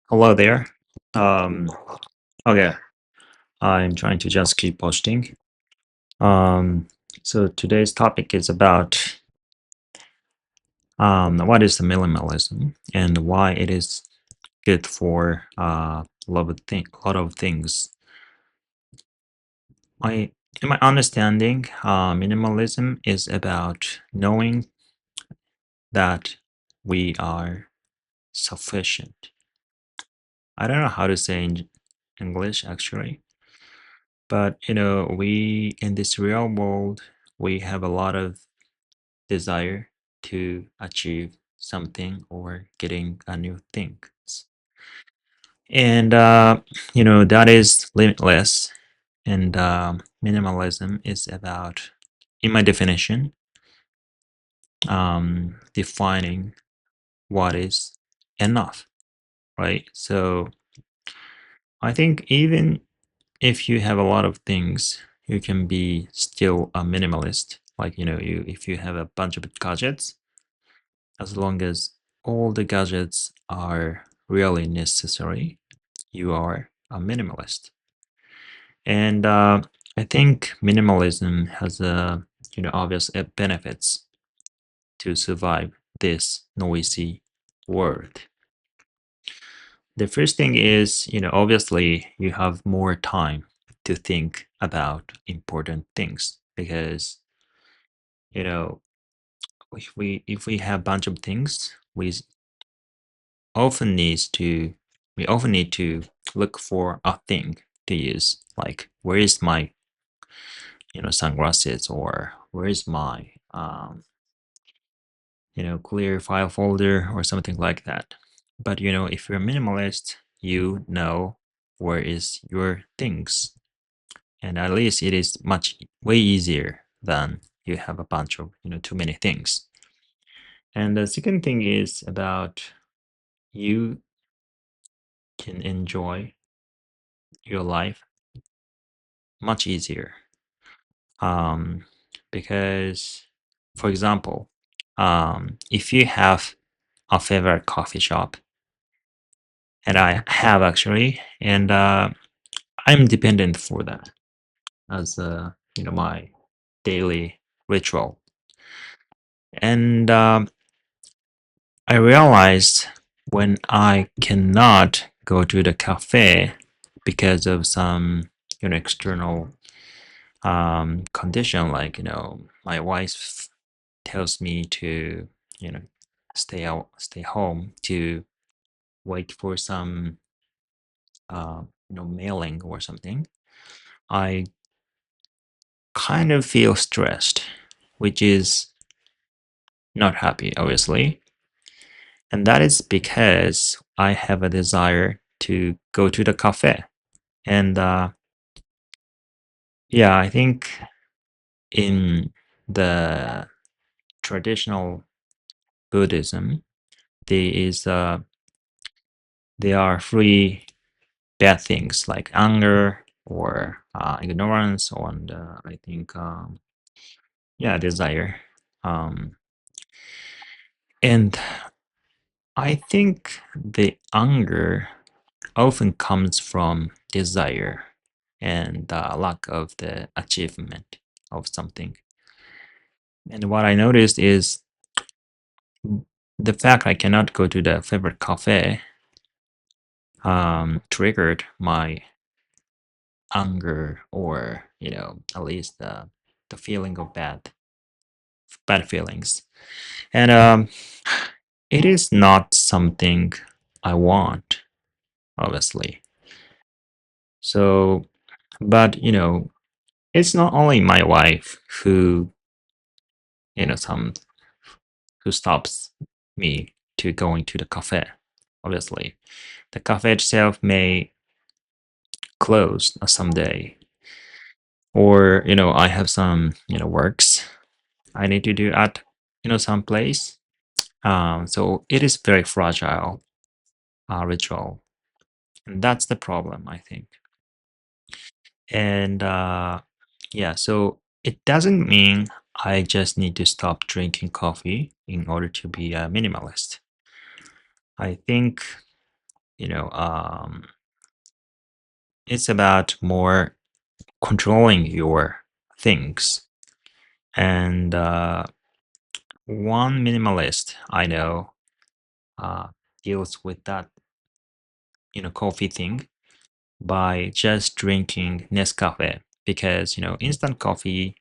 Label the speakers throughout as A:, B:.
A: Hello there. Um, okay, I'm trying to just keep posting. Um, so today's topic is about what is the minimalism and why it is good for a lot of things. In my understanding, minimalism is about knowing that we are sufficient. I don't know how to say in English actually, but we in this real world, we have a lot of desire to achieve something or getting a new things. And that is limitless. And minimalism is about, in my definition, defining what is enough, right? So I think even if you have a lot of things, you can be still a minimalist. Like, you if you have a bunch of gadgets, as long as all the gadgets are really necessary, you are a minimalist. And I think minimalism has obvious benefits to survive this noisy world. The first thing is, obviously you have more time to think about important things because, you know, if we have a bunch of things, often needs to we often need to look for a thing to use, like where is my sunglasses, or where is my clear file folder or something like that. But if you're a minimalist, you know where is your things, and at least it is much way easier than you have a bunch of too many things. And the second thing is about, you can enjoy your life much easier. Um, because, for example, if you have a favorite coffee shop, and I have actually, and I'm dependent for that as my daily ritual. And I realized when I cannot go to the cafe because of some external condition, like my wife tells me to you know stay home to wait for some mailing or something, I kind of feel stressed, which is not happy, obviously. And that is because I have a desire to go to the cafe. And yeah, I think in the traditional Buddhism, there is there are three bad things like anger or ignorance, and I think yeah, desire. Um, and I think the anger often comes from desire and lack of the achievement of something. And what I noticed is the fact I cannot go to the favorite cafe triggered my anger, or at least the feeling of bad feelings. And it is not something I want, obviously. So, but it's not only my wife some who stops me to going to the cafe. Obviously, the cafe itself may close someday, or I have some works I need to do at some place. So it is very fragile ritual, and that's the problem, I think. And yeah, so it doesn't mean I just need to stop drinking coffee in order to be a minimalist. I think you know, it's about more controlling your things. And one minimalist I know uh, deals with that, coffee thing by just drinking Nescafe because, instant coffee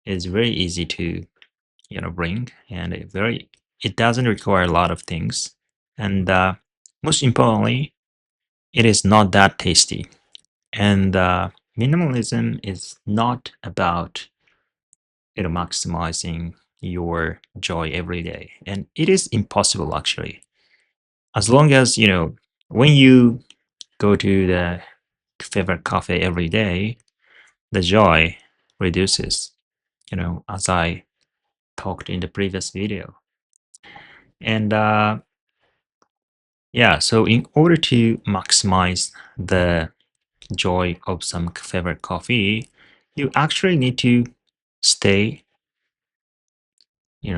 A: is very easy to, bring and it doesn't require a lot of things. And most importantly, it is not that tasty. And minimalism is not about, maximizing your joy every day. And it is impossible actually. As long as, when you go to the favorite cafe every day, the joy reduces, as I talked in the previous video. And yeah, so in order to maximize the joy of some favorite coffee, you actually need to stay,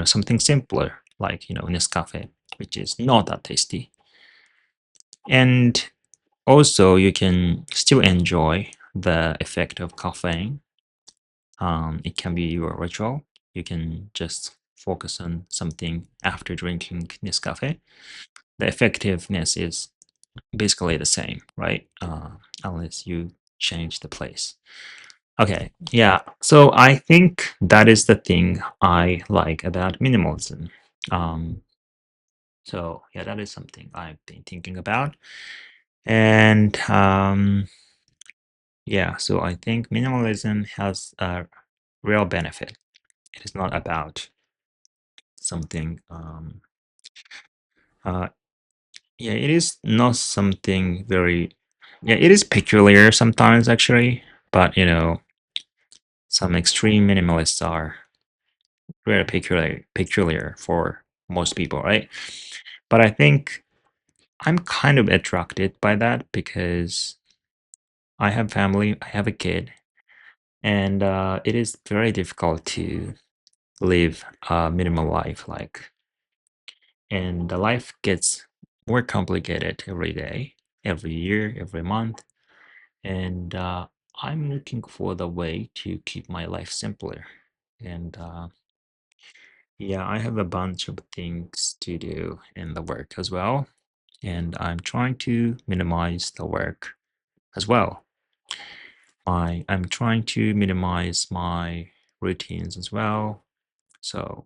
A: something simpler, like, Nescafe, which is not that tasty. And also, you can still enjoy the effect of caffeine. It can be your ritual. You can just focus on something after drinking Nescafe. The effectiveness is basically the same, right? Unless you change the place. Okay, yeah. So I think that is the thing I like about minimalism. Um, so yeah, that is something I've been thinking about. And yeah, so I think minimalism has a real benefit. It is not about something. Uh, yeah, it is not something very. Yeah, it is peculiar sometimes actually, but some extreme minimalists are very peculiar for most people, right? But I think I'm kind of attracted by that because I have family, I have a kid, and it is very difficult to live a minimal life, and the life gets more complicated every day, every year, every month, and I'm looking for the way to keep my life simpler. And yeah, I have a bunch of things to do in the work as well, and I'm trying to minimize the work as well. I'm trying to minimize my routines as well. So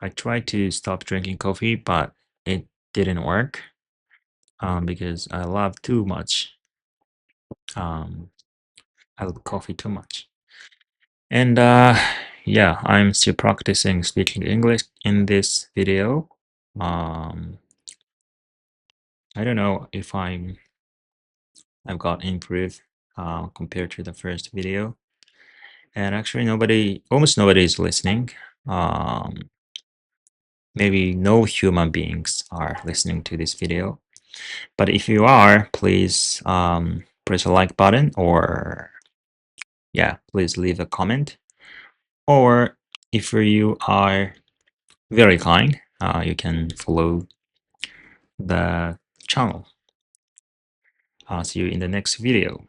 A: I tried to stop drinking coffee, but it didn't work because I love too much. Um, I love coffee too much. And yeah, I'm still practicing speaking English in this video. Um, I don't know if I've got improved compared to the first video. And actually, almost nobody is listening. Um, Maybe no human beings are listening to this video. But if you are, please press a like button or, yeah, please leave a comment. Or if you are very kind, you can follow the channel. I'll see you in the next video.